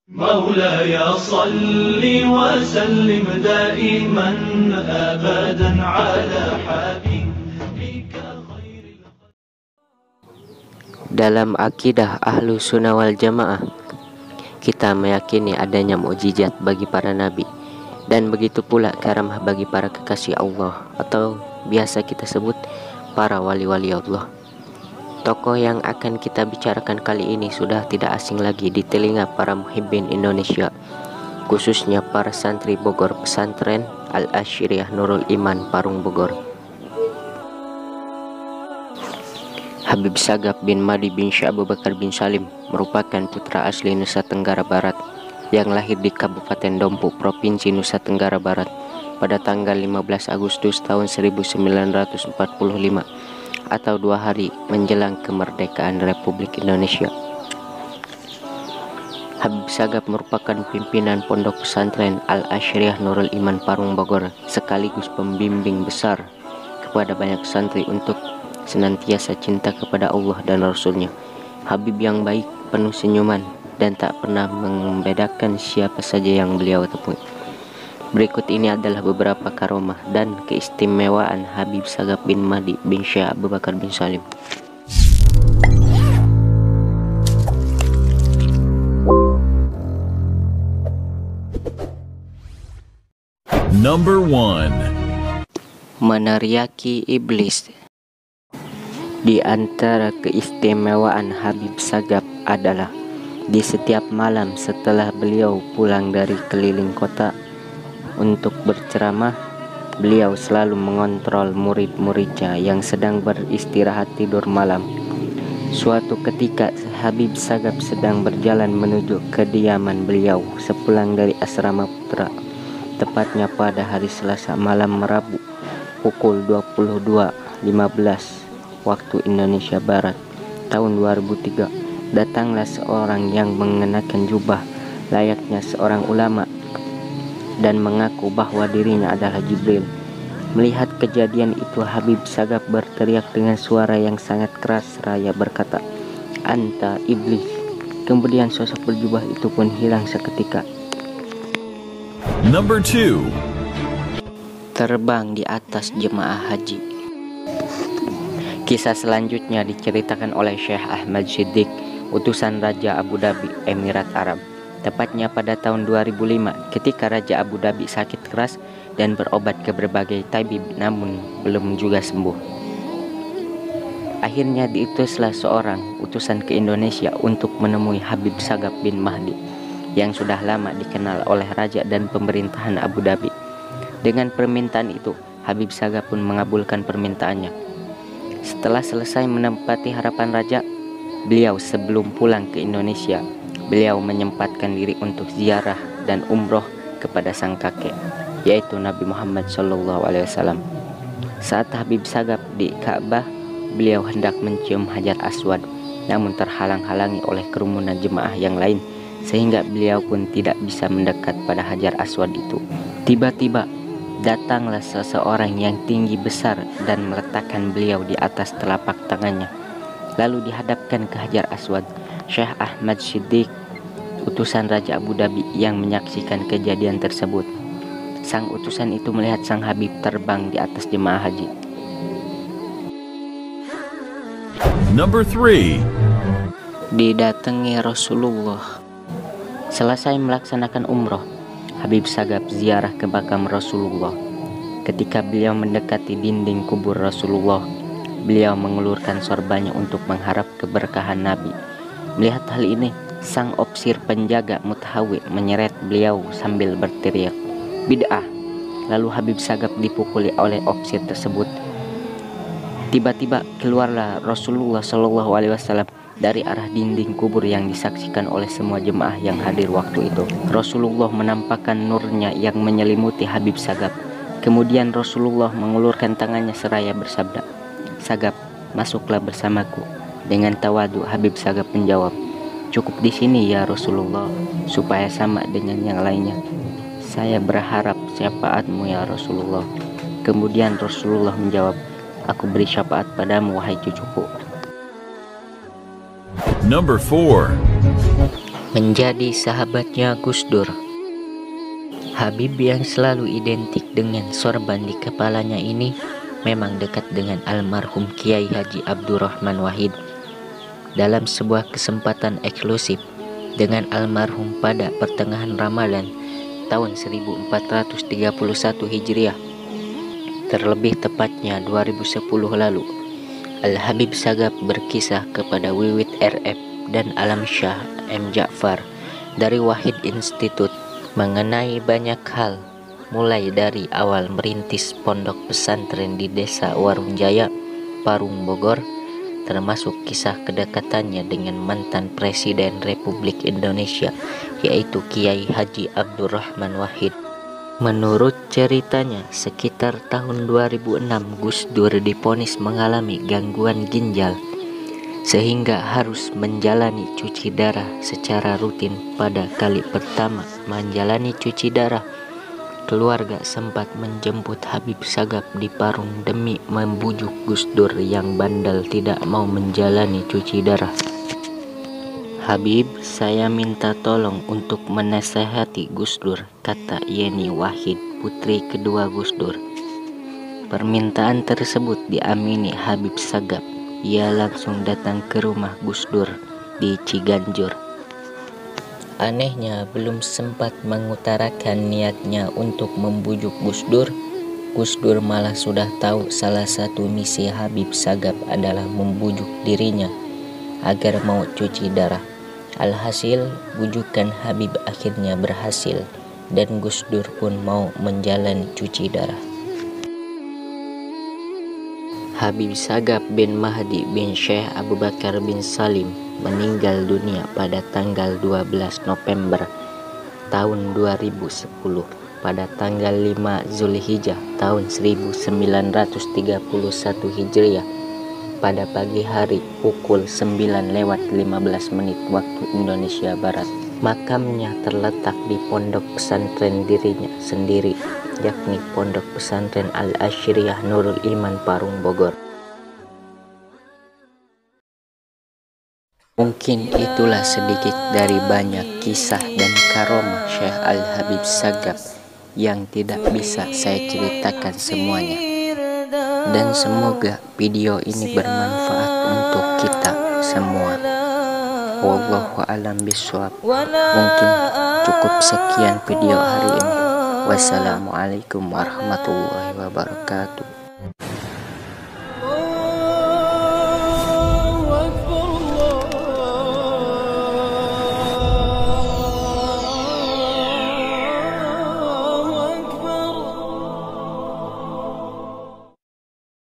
مولاي صل وسلم دائما أبدا على حبيبك خير. Dalam akidah ahlu sunnah wal jamaah, kita meyakini adanya mukjizat bagi para nabi, dan begitu pula karamah bagi para kekasih Allah, atau biasa kita sebut para wali-wali Allah. Tokoh yang akan kita bicarakan kali ini sudah tidak asing lagi di telinga para muhibbin Indonesia, khususnya para santri Bogor Pesantren Al-Asyiriyah Nurul Iman Parung Bogor. Habib Sagaf bin Mahdi bin Syekh Abu Bakar bin Salim merupakan putra asli Nusa Tenggara Barat yang lahir di Kabupaten Dompu, Provinsi Nusa Tenggara Barat pada tanggal 15 Agustus tahun 1945 atau 2 hari menjelang kemerdekaan Republik Indonesia. Habib Sagaf merupakan pimpinan Pondok Pesantren Al-Asyiriyah Nurul Iman Parung Bogor, sekaligus pembimbing besar kepada banyak santri untuk senantiasa cinta kepada Allah dan Rasulnya. Habib yang baik, penuh senyuman, dan tak pernah membedakan siapa saja yang beliau temui. Berikut ini adalah beberapa karomah dan keistimewaan Habib Sagaf bin Mahdi bin Syekh Abu Bakar bin Salim. Number 1. Meneriaki iblis. Di antara keistimewaan Habib Sagaf adalah di setiap malam setelah beliau pulang dari keliling kota untuk berceramah, beliau selalu mengontrol murid-muridnya yang sedang beristirahat tidur malam. Suatu ketika Habib Sagaf sedang berjalan menuju kediaman beliau sepulang dari asrama putra, tepatnya pada hari Selasa malam Rabu pukul 22.15 waktu Indonesia Barat tahun 2003. Datanglah seorang yang mengenakan jubah layaknya seorang ulama dan mengaku bahwa dirinya adalah Jibril. Melihat kejadian itu, Habib Sagaf berteriak dengan suara yang sangat keras seraya berkata, "Anta iblis." Kemudian sosok berjubah itu pun hilang seketika. Number 2. Terbang di atas jemaah haji. Kisah selanjutnya diceritakan oleh Syekh Ahmad Siddiq, utusan Raja Abu Dhabi, Emirat Arab. Tepatnya pada tahun 2005 ketika Raja Abu Dhabi sakit keras dan berobat ke berbagai tabib namun belum juga sembuh. Akhirnya diutuslah seorang utusan ke Indonesia untuk menemui Habib Sagaf bin Mahdi yang sudah lama dikenal oleh raja dan pemerintahan Abu Dhabi. Dengan permintaan itu, Habib Sagaf pun mengabulkan permintaannya. Setelah selesai menempati harapan raja, beliau sebelum pulang ke Indonesia, beliau menyempatkan diri untuk ziarah dan umroh kepada sang kakek, yaitu Nabi Muhammad SAW. Saat Habib Sagaf di Ka'bah, beliau hendak mencium Hajar Aswad, namun terhalang-halangi oleh kerumunan jemaah yang lain, sehingga beliau pun tidak bisa mendekat pada Hajar Aswad itu. Tiba-tiba datanglah seseorang yang tinggi besar dan meletakkan beliau di atas telapak tangannya, lalu dihadapkan ke Hajar Aswad. Syekh Ahmad Siddiq, utusan Raja Abu Dhabi, yang menyaksikan kejadian tersebut. Sang utusan itu melihat sang Habib terbang di atas jemaah haji. Number 3. Didatangi Rasulullah. Selesai melaksanakan umroh, Habib Sagaf ziarah ke makam Rasulullah. Ketika beliau mendekati dinding kubur Rasulullah, beliau mengulurkan sorbannya untuk mengharap keberkahan Nabi. Melihat hal ini, sang opsir penjaga Mutahawi menyeret beliau sambil berteriak, "Bid'ah!" Lalu Habib Sagaf dipukuli oleh opsir tersebut. Tiba-tiba keluarlah Rasulullah SAW dari arah dinding kubur yang disaksikan oleh semua jemaah yang hadir waktu itu. Rasulullah menampakkan nurnya yang menyelimuti Habib Sagaf. Kemudian Rasulullah mengulurkan tangannya seraya bersabda, "Sagaf, masuklah bersamaku." Dengan tawadu, Habib Sagaf menjawab, "Cukup di sini ya Rasulullah, supaya sama dengan yang lainnya. Saya berharap syafaatmu ya Rasulullah." Kemudian Rasulullah menjawab, "Aku beri syafaat padamu wahai cucuku." Number 4. Menjadi sahabatnya Gus Dur. Habib yang selalu identik dengan sorban di kepalanya ini memang dekat dengan almarhum Kiai Haji Abdurrahman Wahid. Dalam sebuah kesempatan eksklusif dengan almarhum pada pertengahan Ramadan tahun 1431 Hijriah, terlebih tepatnya 2010 lalu, Al-Habib Sagap berkisah kepada Wiwit RF dan Alam Syah M. Ja'far dari Wahid Institute mengenai banyak hal, mulai dari awal merintis pondok pesantren di Desa Warung Jaya, Parung, Bogor, termasuk kisah kedekatannya dengan mantan Presiden Republik Indonesia, yaitu Kiai Haji Abdurrahman Wahid. Menurut ceritanya, sekitar tahun 2006 Gus Dur divonis mengalami gangguan ginjal sehingga harus menjalani cuci darah secara rutin. Pada kali pertama menjalani cuci darah, keluarga sempat menjemput Habib Sagap di Parung demi membujuk Gus Dur yang bandel tidak mau menjalani cuci darah. "Habib, saya minta tolong untuk menasehati Gus Dur," kata Yeni Wahid, putri kedua Gus Dur. Permintaan tersebut diamini Habib Sagap. Ia langsung datang ke rumah Gus Dur di Ciganjur. Anehnya, belum sempat mengutarakan niatnya untuk membujuk Gus Dur malah sudah tahu salah satu misi Habib Sagap adalah membujuk dirinya agar mau cuci darah. Alhasil, bujukan Habib akhirnya berhasil dan Gus Dur pun mau menjalani cuci darah. Habib Sagap bin Mahdi bin Syekh Abu Bakar bin Salim meninggal dunia pada tanggal 12 November tahun 2010 pada tanggal 5 Zulhijjah tahun 1931 Hijriah pada pagi hari pukul 9:15 waktu Indonesia Barat. Makamnya terletak di pondok pesantren dirinya sendiri, yakni Pondok Pesantren Al-Asyriyah Nurul Iman Parung, Bogor. Mungkin itulah sedikit dari banyak kisah dan karomah Syekh Al-Habib Sagap yang tidak bisa saya ceritakan semuanya. Dan semoga video ini bermanfaat untuk kita semua. Wallahu a'lam bishawab. Mungkin cukup sekian video hari ini. Wassalamualaikum warahmatullahi wabarakatuh.